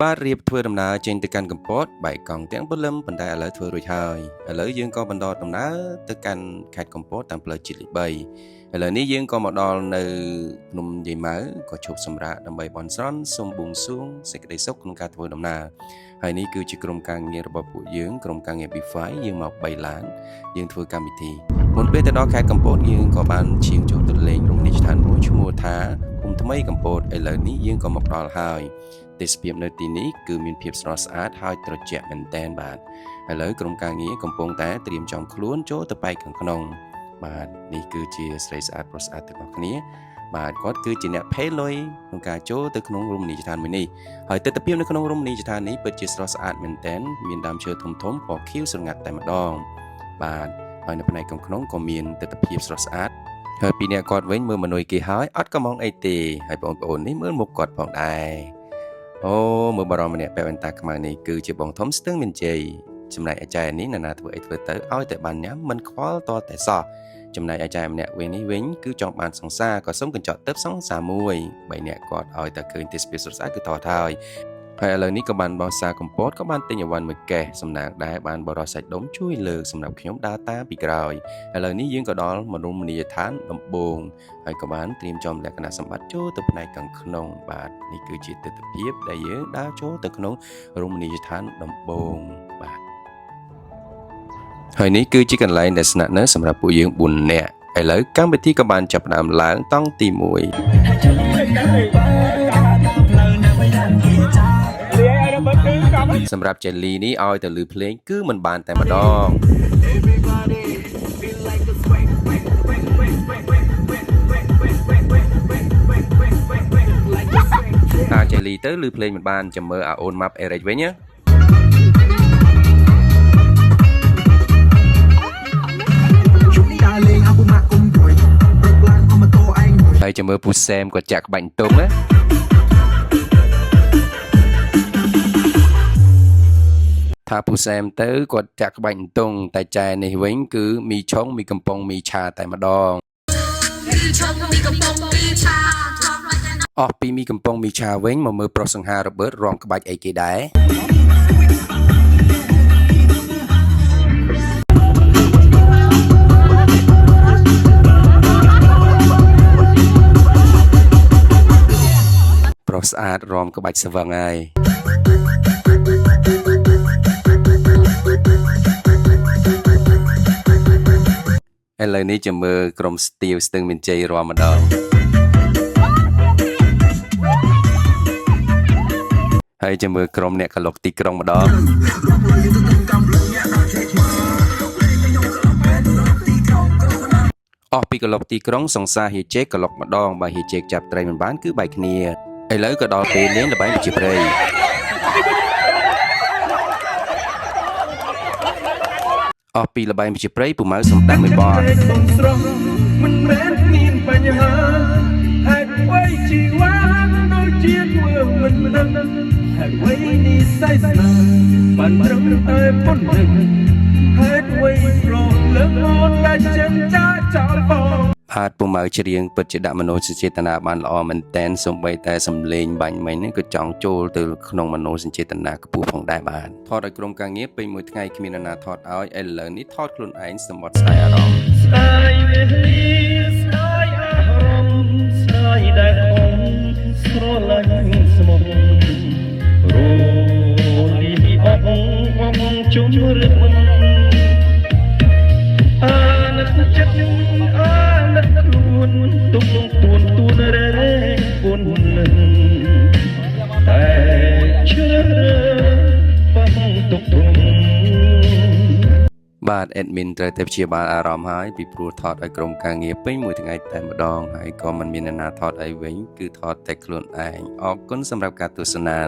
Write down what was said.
បាទរៀបធ្វើដំណើរចេញទៅកាន់កំពតបែកកង់ទាំងព្រលឹមប៉ុន្តែឥឡូវធ្វើរួចហើយឥឡូវយើងក៏បន្តដំណើរទៅកាន់ខេត្តកំពតតាមផ្លូវជាតិលេខ3ឥឡូវនេះយើងក៏មកដល់នៅភ្នំយាយម៉ៅក៏ឈប់សម្រាកដើម្បីបន់ស្រន់សូមបួងសួងសេចក្តីសុខក្នុងការធ្វើដំណើរហើយនេះគឺជាក្រុមការងាររបស់ពួកយើងក្រុមការងារ B5 យើងមក3ឡានយើងធ្វើកម្មវិធីមុនពេលទៅដល់ខេត្តកំពតយើងក៏បានឈានចូលទៅលេងរមណីយដ្ឋានមួយឈ្មោះថាភូមិថ្មីកំពតឥឡូវនេះយើងក៏មកដល់ហើយទេសភាពនៅទីនេះគឺមានភាពស្រស់ស្អាតហើយត្រជាក់មែនទែនបាទឥឡូវក្រុមការងារកំពុងតែត្រៀមចំខ្លួនចូលទៅបែកខាងក្នុងបាទនេះគឺជាស្រីស្អាតប្រុសស្អាតទាំងអស់គ្នាបាទគាត់គឺជាអ្នកផេលុយក្នុងការចូលទៅក្នុងរមណីយដ្ឋានមួយនេះហើយទិដ្ឋភាពនៅក្នុងរមណីយដ្ឋាននេះពិតជាស្រស់ស្អាតមែនទែនមានដើមឈើធំធំពណ៌ខៀវស្រងាត់តែម្ដងបាទហើយនៅផ្នែកខាងក្នុងក៏មានទិដ្ឋភាពស្រស់ស្អាតហើយពីអ្នកគាត់វិញមើលមនុយគេហើយអត់កំងអីទេហើយបងប្អូននេះមើលមុខគាត់ផងដែរអូមើលបារម្ភម្នាក់ពាក់វ៉ែនតាខ្មៅនេះគឺជាបងធំស្ទឹងមានជ័យចំណែកអាចារ្យនេះណាធ្វើអីធ្វើទៅឲ្យតែបានញ៉ាំមិនខ្វល់តតែសោះចំណែកអាចារ្យម្នាក់វិញគឺចង់បានសង្សារក៏សុំកញ្ចក់ទៅសង្សារមួយ3នាក់គាត់ឲ្យតែឃើញទេសភាពស្រស់ស្អាតគឺតតហើយឥឡូវនេះក៏បានបោះសារកំពតក៏បានទិញអីវ៉ាន់មួយកេះសំណាងដែរបានបរិសសាច់ដុំជួយលើកសម្រាប់ខ្ញុំដើរតាមពីក្រោយឥឡូវនេះយើងក៏ដល់មនោមនីយដ្ឋានដំបងហើយក៏បានត្រៀមចំលក្ខណៈសម្បត្តិចូលទៅផ្នែកខាងក្នុងបាទនេះគឺជាទិដ្ឋភាពដែលយើងដើរចូលទៅក្នុងរមណីយដ្ឋានដំបងបាទហើយនេះគឺជាកន្លែងដែលស្នាក់នៅសម្រាប់ពួកយើង4នាក់ឥឡូវកម្មវិធីក៏បានចាប់ផ្ដើមឡើងតង់ទី1សម្រាប់ជេលីនេះឲ្យទៅលឺភ្លេងគឺមិនបានតែម្ដងតាជេលីទៅលឺភ្លេងមិនបានចាំមើលអាអូនម៉ាប់អេរិចវិញណាហើយចាំមើលពូសែមគាត់ចាក់ក្បាច់តុងណាថាពូសែមទៅគាត់ចាក់ក្បាច់តុងតែចែនេះវិញគឺមីឆុងមីកំប៉ុងមីឆាតែម្ដងអស់ពីមីកំប៉ុងមីឆាវិញមកមើលប្រុសសង្ហារ៉ូបឺតរំក្បាច់អីគេដែរប្រុសស្អាតរំក្បាច់ស្វឹងហើយឥឡូវនេះចាំមើលក្រុមស្ទាវស្ទឹងមានជ័យរំម្ដងហើយចាំមើលក្រុមអ្នកកឡុកទីក្រុងម្ដងអស់ពីកឡុកទីក្រុងសង្សារហៀជេកកឡុកម្ដងបើហៀជេកចាប់ត្រីមិនបានគឺបែកគ្នាឥឡូវក៏ដល់ពេលលេងល្បែងប្រជាប្រិយអស់ពីល្បែងប្រជាប្រិយពូម៉ៅសំដាំមិនបត់មិនមែនមានបញ្ហាហេតុអ្វីជីវ៉ាដូចជាធ្វើមិនដឹងហេតុអ្វីនេះសៃស្នាបានត្រឹមតែប៉ុណ្្នឹងហេតុអ្វីប្រលើងអូនតែចិនចាចោលបងហាត់ពូម៉ៅច្រៀងពិតជាដាក់មនោសញ្ចេតនាបានល្អមែនតែនសូម្បីតែសំឡេងបាញ់មិញនេះក៏ចង់ចូលទៅក្នុងមនោសញ្ចេតនាខ្ពស់ផងដែរបាទថតឲ្យក្រុមការងារពេញមួយថ្ងៃគ្មានអ្នកណាថតឲ្យឥឡូវនេះថតខ្លួនឯងសម្បត្តិស្ដាយអារម្មណ៍ស្ដាយវេលាស្ដាយអារម្មណ៍ស្ដាយដែលអូនស្រឡាញ់ស្មុំរលីអងជុំរឹកអាណិតចិត្តខ្លួនទុកទួនរែពួនលឹងតែជ្រើបងទុកទុំបាទអេដមីនត្រូវតែព្យាបាលអារម្មណ៍ហើយពីព្រោះថតឲ្យក្រុមការងារពេញមួយថ្ងៃតែម្ដងហើយក៏មិនមានអ្នកណាថតអីវិញគឺថតតែខ្លួនឯងអរគុណសម្រាប់ការទស្សនា